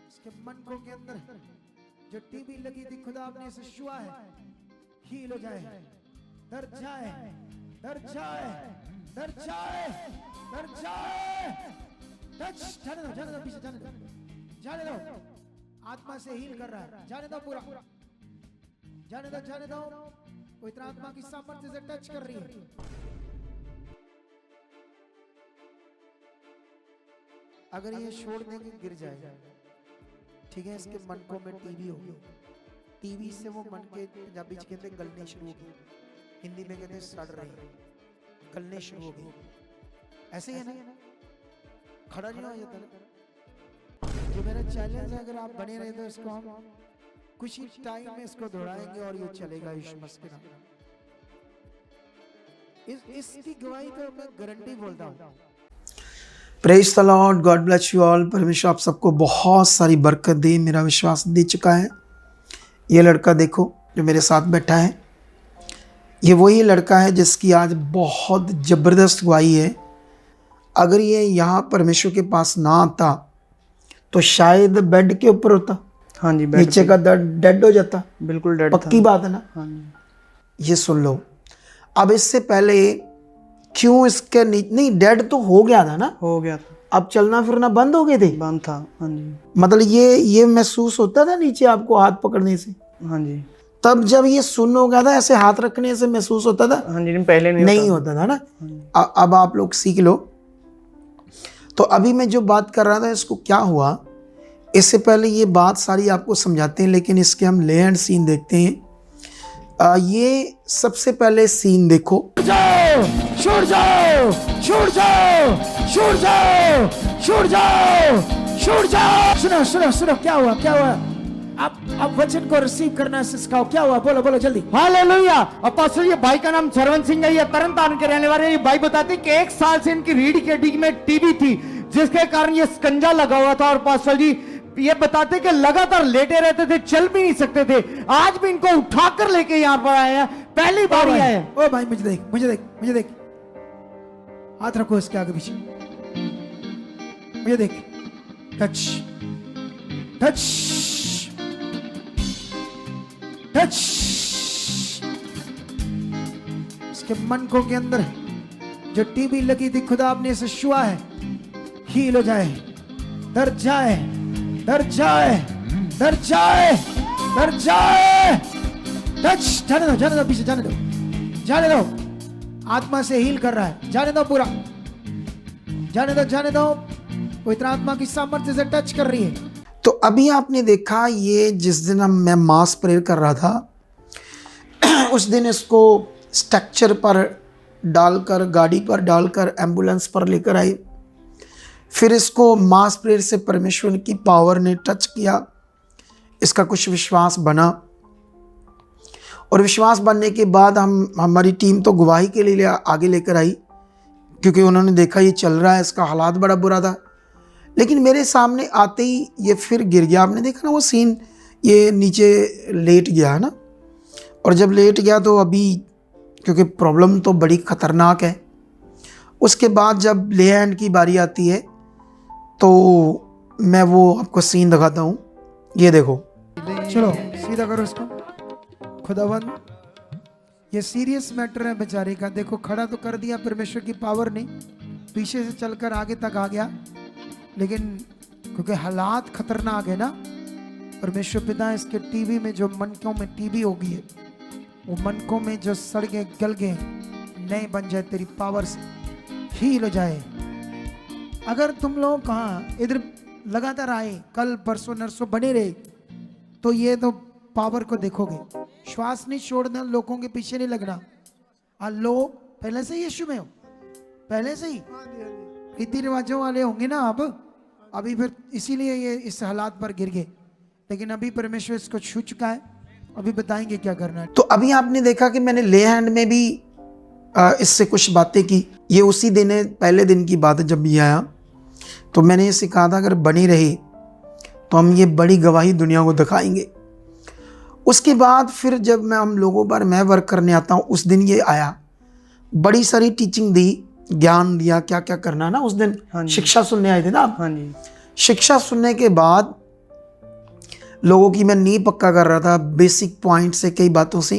इसके मनकों के अंदर जो टीबी लगी थी खुदा आपने इसे छुआ है, हील हो जाए, डर जाए, डर जाए, डर जाए, डर जाए। टच, जाने दो, जाने दो, पीछे जाने दो, जाने दो। आत्मा से हील कर रहा है, जाने दो पूरा, जाने दो, जाने दो। कोई तरह आत्मा की सामर्थ्य से टच कर रही है। अगर ये छोड़ देंगे गिर जाएगा, ठीक है। इसके मनकों में टीबी होगी, टीबी से वो मन के पंजाबी में कहते गलने शुरू हो गई, हिंदी में कहते सड़ रही, गलने शुरू हो गई। ऐसे ही है ना, खड़ा नहीं हो जाता ना। जो मेरा चैलेंज है, अगर आप बने रहे तो इसको हम कुछ ही टाइम में इसको दौड़ाएंगे और ये चलेगा यीशु मसीह के नाम। इसकी गवाही तो मैं गारंटी बोलता हूँ। Praise the Lord, God bless you all. परमेश्वर आप सबको बहुत सारी बरकत दे, मेरा विश्वास दे चुका है। ये लड़का देखो जो मेरे साथ बैठा है, ये वही लड़का है जिसकी आज बहुत ज़बरदस्त गवाही है। अगर ये यहाँ परमेश्वर के पास ना आता तो शायद बेड के ऊपर होता। हाँ जी, नीचे का दर्द डेड हो जाता। बिल्कुल डेड पक्की बात है ना। हाँ जी। ये सुन लो, अब इससे पहले क्यों इसके नहीं, डेड तो हो गया था ना, हो गया था, अब चलना फिरना बंद हो गए थे, बंद था। हाँ जी, मतलब ये महसूस होता था नीचे आपको हाथ पकड़ने से। हाँ जी, तब जब ये सुन्न हो गया था ऐसे हाथ रखने से महसूस होता था। हाँ जी, पहले नहीं होता था ना। अब आप लोग सीख लो। तो अभी मैं जो बात कर रहा था इसको क्या हुआ, इससे पहले ये बात सारी आपको समझाते हैं, लेकिन इसके हम ले एंड सीन देखते हैं। ये सबसे पहले सीन देखो। जाओ, छूट जाओ, छूट जाओ, छूट जाओ, छूट जाओ, छूट जाओ। सुनो सुनो सुनो, क्या हुआ, क्या हुआ? आप वचन को रिसीव करना सिखाओ। क्या हुआ, बोलो बोलो जल्दी। हालेलुया। अपोस्टल, ये भाई का नाम सरवन सिंह है, ये तरनतारन के रहने वाले। ये भाई बताते कि 1 साल से इनकी रीढ़ की हड्डी में टीबी थी, जिसके कारण ये स्कंजा लगा हुआ था। और पास्टर जी ये बताते कि लगातार लेटे रहते थे, चल भी नहीं सकते थे। आज भी इनको उठाकर लेके यहाँ पर आए हैं, पहली बार ही आए हैं। ओ भाई मुझे देख, मुझे देख, मुझे देख, हाथ रखो इसके आगे पीछे, मुझे देख। Touch touch touch. इसके मनकों के अंदर जो टीबी लगी थी खुदा आपने इसे छुआ है, हील हो जाए, डर जाए, डर जाए, डर जाए, डर जाए। टच, जाने दो, जाने दो, पीछे जाने दो, जाने दो। आत्मा से हील कर रहा है, जाने दो पूरा, जाने दो, जाने दो। कोई तरह आत्मा की सामर्थ्य से टच कर रही है। तो अभी आपने देखा, ये जिस दिन मैं मास प्रेयर कर रहा था उस दिन इसको स्ट्रक्चर पर डालकर, गाड़ी पर डालकर एम्बुलेंस पर लेकर आए। फिर इसको मास प्रेयर से परमेश्वर की पावर ने टच किया, इसका कुछ विश्वास बना। और विश्वास बनने के बाद हमारी टीम तो गवाही के लिए आगे लेकर आई, क्योंकि उन्होंने देखा ये चल रहा है, इसका हालात बड़ा बुरा था। लेकिन मेरे सामने आते ही ये फिर गिर गया। आपने देखा ना वो सीन, ये नीचे लेट गया है ना। और जब लेट गया तो अभी क्योंकि प्रॉब्लम तो बड़ी ख़तरनाक है, उसके बाद जब ले हैंड की बारी आती है तो मैं वो आपको सीन दिखाता हूँ। ये देखो, चलो सीधा करो इसको। खुदावंद, ये सीरियस मैटर है बेचारे का। देखो खड़ा तो कर दिया परमेश्वर की पावर ने, पीछे से चलकर आगे तक आ गया, लेकिन क्योंकि हालात खतरनाक है ना, परमेश्वर पिता इसके टीबी में जो मनकों में टीबी हो गई है, वो मनकों में जो सड़ गए गल गए नए बन जाए, तेरी पावर से हील हो जाए। अगर तुम लोग कहाँ इधर लगातार आए, कल परसों नरसों बने रहे, तो ये तो पावर को देखोगे। श्वास नहीं छोड़ना, लोगों के पीछे नहीं लगना। लोग पहले से ही यीशु में हो, पहले से ही रीति रिवाजों वाले होंगे ना आप, अभी फिर इसीलिए ये इस हालात पर गिर गए। लेकिन अभी परमेश्वर इसको छू चुका है, अभी बताएंगे क्या करना है। तो अभी आपने देखा कि मैंने ले हैंड में भी इससे कुछ बातें की। ये उसी दिन है, पहले दिन की बात है जब ये आया। तो मैंने ये सिखा था अगर बनी रही तो हम ये बड़ी गवाही दुनिया को दिखाएंगे। उसके बाद फिर जब हम लोगों पर मैं वर्क करने आता हूँ, उस दिन ये आया, बड़ी सारी टीचिंग दी। ज्ञान दिया क्या क्या करना है ना। उस दिन हाँ जी। शिक्षा सुनने आए थे ना आप। हाँ जी। शिक्षा सुनने के बाद लोगों की मैं नींव पक्का कर रहा था बेसिक पॉइंट से, कई बातों से।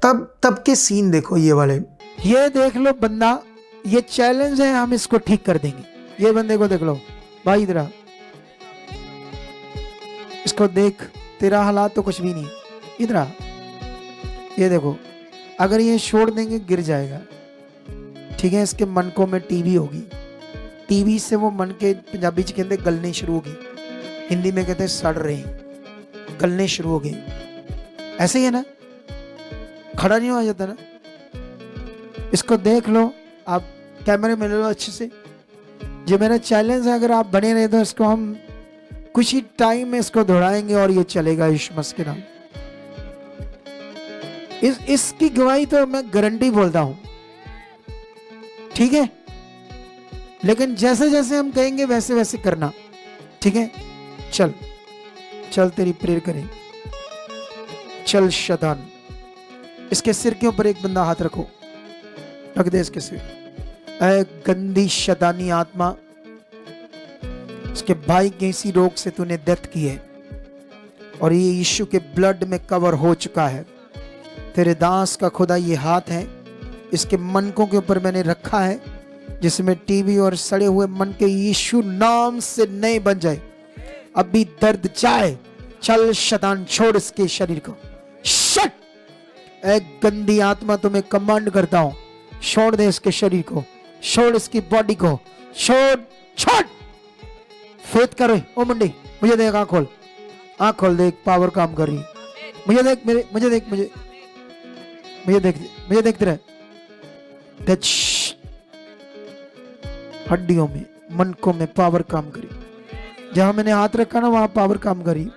तब के सीन देखो ये वाले। ये देख लो बंदा, ये चैलेंज है, हम इसको ठीक कर देंगे। ये बंदे को देख लो भाई, इधर आ, इसको देख, तेरा हालात तो कुछ भी नहीं, इधर आ। ये देखो, अगर ये छोड़ देंगे गिर जाएगा, ठीक है। इसके मनकों में टीबी होगी, टीबी से वो मन के, पंजाबी च कहते गलने शुरू हो गई, हिंदी में कहते सड़ रहे, गलने शुरू हो गए। ऐसे ही है ना, खड़ा नहीं हो जाता ना। इसको देख लो आप, कैमरे में ले लो अच्छे से। जो मेरा चैलेंज है, अगर आप बने रहे तो इसको हम कुछ ही टाइम में इसको दौड़ाएंगे और ये चलेगा यीशु मसीह के नाम। इसकी गवाही तो मैं गारंटी बोलता हूं, ठीक है। लेकिन जैसे जैसे हम कहेंगे वैसे वैसे करना, ठीक है। चल चल, तेरी प्रेयर करें। चल शैतान, इसके सिर के ऊपर एक बंदा हाथ रखो, रख दे इसके सिर। ऐ गंदी शैतानी आत्मा, उसके भाई के इसी रोग से तूने डेथ की है और ये यीशु के ब्लड में कवर हो चुका है। तेरे दास का खुदा ये हाथ है, इसके मनकों के ऊपर मैंने रखा है, जिसमें टीबी और सड़े हुए मन के यीशु नाम से नए बन जाए। अभी दर्द जाए। चल शैतान, छोड़ इसके शरीर को। शट! ऐ गंदी आत्मा, तुम्हें कमांड करता हूं, छोड़ दे इसके शरीर को, छोड़ इसकी बॉडी को, छोड़, छोड़। फेथ कर रही ओ मुंडी, मुझे देख, आँख खोल, आँख खोल, देख पावर काम कर रही है। मुझे देख, मुझे देख, मुझे देखते रहे। हड्डियों में, मनकों में पावर काम करी। जहां मैंने हाथ रखा ना, वहां पावर काम करी।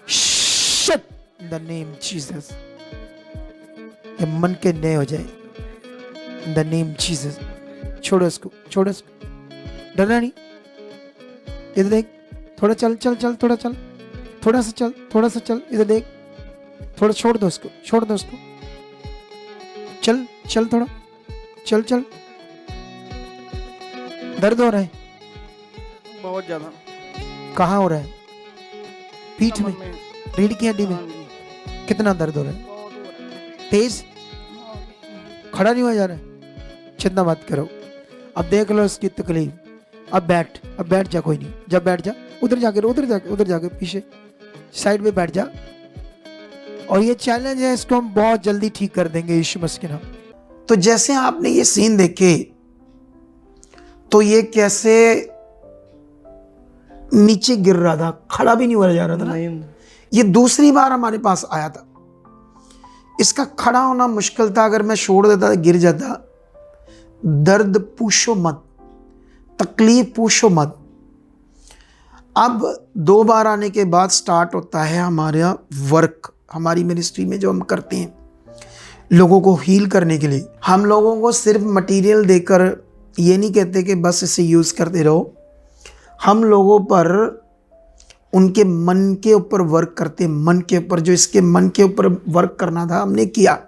Shit! In the name Jesus, ये मन के नए हो जाए इन द नेम जीसस। छोड़ो इसको, छोड़ो इसको, डरना नहीं। इधर देख, थोड़ा चल चल चल, थोड़ा चल, थोड़ा सा चल, थोड़ा सा चल, इधर देख, थोड़ा छोड़ दो इसको, छोड़ दो इसको। चल चल, थोड़ा चल चल। दर्द हो रहा है बहुत ज्यादा। कहाँ हो रहा है? पीठ में, में। रीढ़ की हड्डी में। कितना दर्द हो रहा है? बहुत हो रहा है। तेज, खड़ा नहीं हुआ जा रहा है। चिंता मत करो, अब देख लो इसकी तकलीफ। अब बैठ जा, कोई नहीं, जब बैठ जा, उधर जाके पीछे साइड में बैठ जा। और ये चैलेंज है, इसको हम बहुत जल्दी ठीक कर देंगे यीशु मसीह के नाम। तो जैसे आपने ये सीन देखे, तो ये कैसे नीचे गिर रहा था, खड़ा भी नहीं हुआ जा रहा था ना। नहीं। ये दूसरी बार हमारे पास आया था। इसका खड़ा होना मुश्किल था, अगर मैं छोड़ देता गिर जाता। दर्द पूछो मत, तकलीफ पूछो मत। अब 2 बार आने के बाद स्टार्ट होता है हमारा वर्क, हमारी मिनिस्ट्री में जो हम करते हैं लोगों को हील करने के लिए। हम लोगों को सिर्फ मटेरियल देकर ये नहीं कहते कि बस इसे यूज़ करते रहो। हम लोगों पर, उनके मन के ऊपर वर्क करते, मन के ऊपर, जो इसके मन के ऊपर वर्क करना था हमने किया।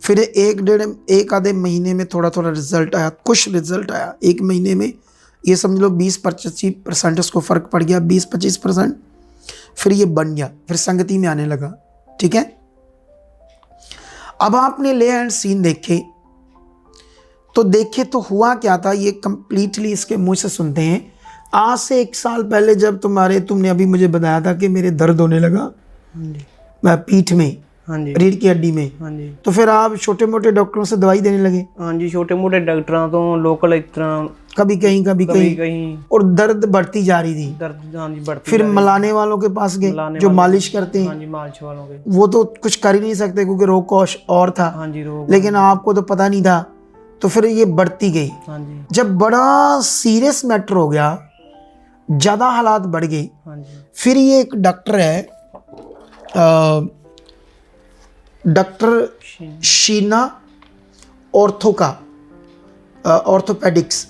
फिर एक आधे महीने में थोड़ा थोड़ा रिजल्ट आया, कुछ रिजल्ट आया। 1 महीने में ये समझ लो 20-25% उसको फ़र्क पड़ गया, 20-25%। फिर ये बन गया, फिर संगति में आने लगा, ठीक है। अब आपने ले एंड सीन देखे तो हुआ क्या था, ये कंप्लीटली इसके मुंह से सुनते हैं। आज से 1 साल पहले जब तुमने अभी मुझे बताया था कि मेरे दर्द होने लगा पीठ में, हाँ जी, रीढ़ की हड्डी में, हाँ जी, तो फिर आप छोटे मोटे डॉक्टरों से दवाई देने लगे। हाँ जी, छोटे मोटे डॉक्टरों तो लोकल इस तरह कभी कहीं कहीं और दर्द बढ़ती जा रही थी। दर्द, हाँ जी, बढ़ती फिर जा रही। मलाने वालों के पास गए, मलाने जो वाले- मालिश करते हाँ हैं। जी, मालिश वालों के। वो तो कुछ कर ही नहीं सकते क्योंकि रोग कोश और था, हाँ जी, रोग। लेकिन आपको तो पता नहीं था, तो फिर ये बढ़ती गई। हाँ जी, जब बड़ा सीरियस मैटर हो गया, ज़्यादा हालात बढ़ गई, हाँ जी, फिर ये एक डॉक्टर है, डॉक्टर शीना ऑर्थोपेडिक्स।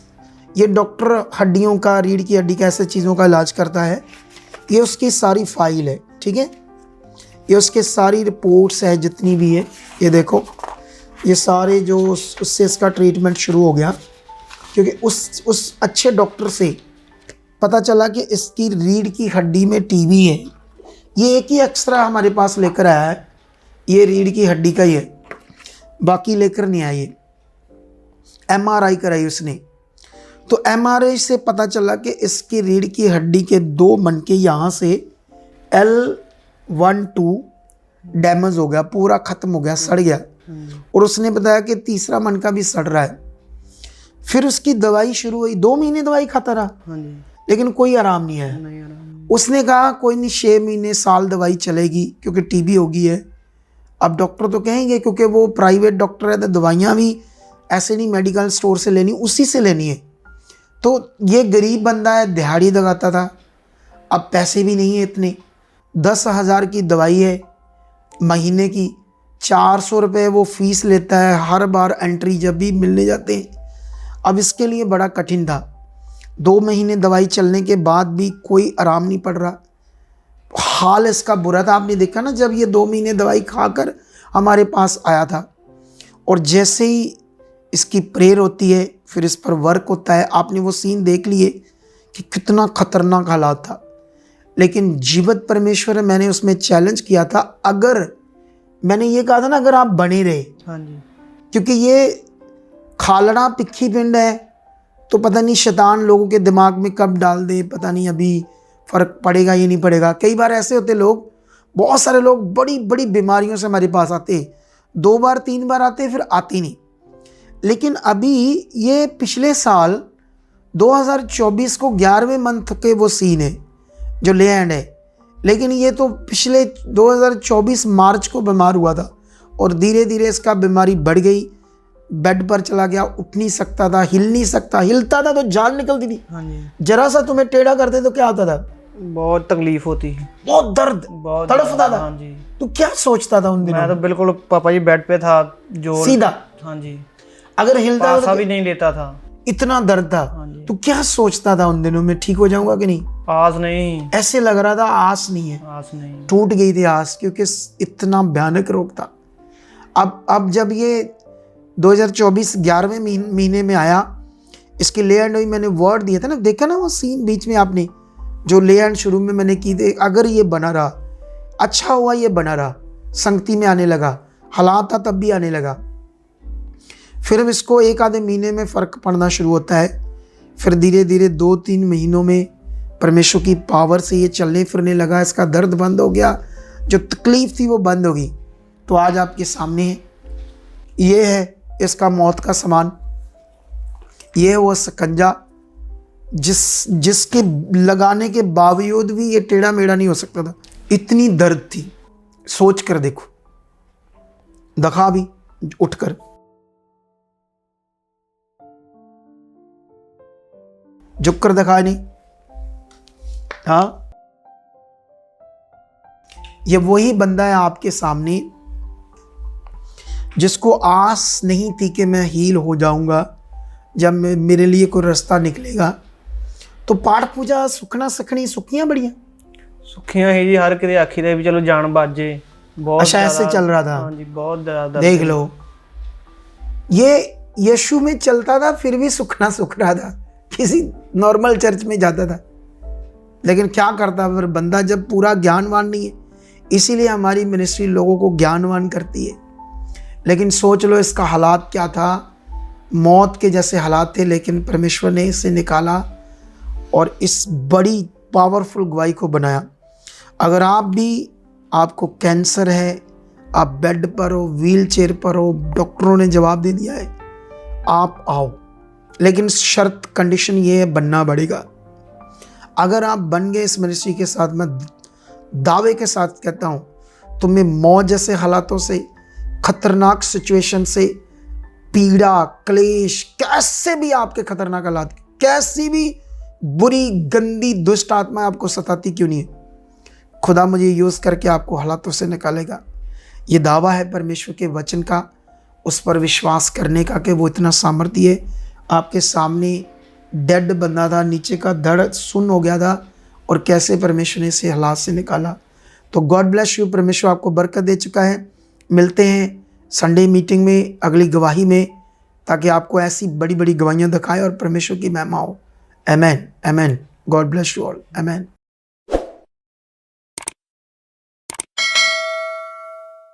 ये डॉक्टर हड्डियों का, रीढ़ की हड्डी का, ऐसे चीज़ों का इलाज करता है। ये उसकी सारी फाइल है, ठीक है। ये उसके सारी रिपोर्ट्स है जितनी भी है, ये देखो, ये सारे जो उससे इसका ट्रीटमेंट शुरू हो गया, क्योंकि उस अच्छे डॉक्टर से पता चला कि इसकी रीढ़ की हड्डी में टीबी है। ये एक ही एक्सरा हमारे पास लेकर आया है, ये रीढ़ की हड्डी का ही है, बाकी लेकर नहीं आया। ये एमआरआई कराई उसने, तो एमआरआई से पता चला कि इसकी रीढ़ की हड्डी के 2 मनके यहाँ से L1-2 डैमेज हो गया, पूरा ख़त्म हो गया, सड़ गया। और उसने बताया कि तीसरा मनका भी सड़ रहा है। फिर उसकी दवाई शुरू हुई, 2 महीने दवाई खाता रहा, हाँ जी, लेकिन कोई आराम नहीं है। नहीं आराम। उसने कहा कोई नहीं, 6 महीने साल दवाई चलेगी, क्योंकि टीबी हो गई है। अब डॉक्टर तो कहेंगे, क्योंकि वो प्राइवेट डॉक्टर है, तो दवाइयाँ भी ऐसे नहीं मेडिकल स्टोर से लेनी, उसी से लेनी है। तो ये गरीब बंदा है, दिहाड़ी लगाता था, अब पैसे भी नहीं है इतने। 10,000 की दवाई है महीने की, 400 रुपये वो फीस लेता है हर बार एंट्री जब भी मिलने जाते हैं। अब इसके लिए बड़ा कठिन था। 2 महीने दवाई चलने के बाद भी कोई आराम नहीं पड़ रहा, हाल इसका बुरा था। आपने देखा ना, जब ये 2 महीने दवाई खाकर हमारे पास आया था, और जैसे ही इसकी प्रेयर होती है, फिर इस पर वर्क होता है। आपने वो सीन देख लिए कि कितना खतरनाक हालात था, लेकिन जीवित परमेश्वर है, मैंने उसमें चैलेंज किया था। अगर मैंने ये कहा था ना, अगर आप बने रहे, हाँ जी, क्योंकि ये खालड़ा पिक्खी पिंड है, तो पता नहीं शैतान लोगों के दिमाग में कब डाल दे, पता नहीं अभी फ़र्क पड़ेगा या नहीं पड़ेगा। कई बार ऐसे होते लोग, बहुत सारे लोग बड़ी बड़ी बीमारियों से हमारे पास आते, 2 बार 3 बार आते, फिर आते नहीं। लेकिन अभी ये पिछले साल 2024 को 11वें मंथ के वो सीन है जो ले एंड है, लेकिन ये तो पिछले 2024 मार्च को बीमार हुआ था, और धीरे धीरे इसका बीमारी बढ़ गई, बेड पर चला गया, उठ नहीं सकता था, हिल नहीं सकता, हिलता था तो जान निकलती थी। हाँ जी, जरा सा तुम्हें टेढ़ा करते तो क्या होता था, बहुत तकलीफ होती है, बहुत दर्द, बहुत तड़फता था। हाँ जी, तू क्या सोचता था उन मैं दिनों? तो बिल्कुल पापा जी बेड पे था, जो सीधा, हाँ जी, अगर हिलता था पासा तो भी नहीं लेता था। इतना दर्द था। हाँ जी, तू क्या सोचता था उन दिनों में, ठीक हो जाऊंगा कि नहीं? आस नहीं, ऐसे लग रहा था आस नहीं है, आस नहीं। टूट गई थी आस, क्योंकि इतना भयानक रोग था। अब जब ये 2024 11वें महीने में आया, इसकी ले एंड हुई, मैंने वर्ड दिया था ना, देखा ना वो सीन बीच में आपने, जो ले एंड शुरू में मैंने की थी। अगर ये बना रहा, अच्छा हुआ ये बना रहा, संगति में आने लगा, हालात था तब भी आने लगा। फिर इसको 1 आधे महीने में फ़र्क पड़ना शुरू होता है, फिर धीरे धीरे 2-3 महीनों में परमेश्वर की पावर से ये चलने फिरने लगा, इसका दर्द बंद हो गया, जो तकलीफ़ थी वो बंद हो गई। तो आज आपके सामने है, ये है इसका मौत का सामान, ये है वो सकंजा जिसके लगाने के बावजूद भी ये टेढ़ा मेढ़ा नहीं हो सकता था, इतनी दर्द थी। सोच कर देखो, दिखा भी उठकर, झुक कर दिखा नहीं। हाँ, ये वही बंदा है आपके सामने जिसको आस नहीं थी कि मैं हील हो जाऊंगा, जब मेरे लिए कोई रास्ता निकलेगा। तो पाठ पूजा सुखना सखनी सुखियां बड़ियां सुखियां ही जी, हर किते आखी दे भी चलो जान बाजे, बहुत अच्छा ऐसे ज़्यादा- चल रहा था। हाँ जी, बहुत ज़्यादा देख लो, ये यीशु में चलता था, फिर भी सुखना सुख रहा था, किसी नॉर्मल चर्च में जाता था। लेकिन क्या करता फिर बंदा जब पूरा ज्ञानवान नहीं है। इसीलिए हमारी मिनिस्ट्री लोगों को ज्ञानवान करती है। लेकिन सोच लो इसका हालात क्या था, मौत के जैसे हालात थे, लेकिन परमेश्वर ने इसे निकाला और इस बड़ी पावरफुल गवाही को बनाया। अगर आप भी, आपको कैंसर है, आप बेड पर हो, व्हील चेयर पर हो, डॉक्टरों ने जवाब दे दिया है, आप आओ, लेकिन शर्त कंडीशन ये है, बनना पड़ेगा। अगर आप बन गए इस मिनिस्ट्री के साथ, मैं दावे के साथ कहता हूँ, तुम्हें मौत जैसे हालातों से, खतरनाक सिचुएशन से, पीड़ा, क्लेश, कैसे भी आपके खतरनाक हालात, कैसी भी बुरी गंदी दुष्ट आत्मा आपको सताती क्यों नहीं है, खुदा मुझे यूज़ करके आपको हालातों से निकालेगा। ये दावा है परमेश्वर के वचन का, उस पर विश्वास करने का कि वो इतना सामर्थ्य है। आपके सामने डेड बंदा था, नीचे का धड़ सुन्न हो गया था, और कैसे परमेश्वर ने इसे हालात से निकाला। तो गॉड ब्लेस यू, परमेश्वर आपको बरकत दे चुका है। मिलते हैं संडे मीटिंग में, अगली गवाही में, ताकि आपको ऐसी बड़ी बड़ी गवाहियाँ दिखाएं और परमेश्वर की महिमा हो। Amen, amen. God bless you all. Amen.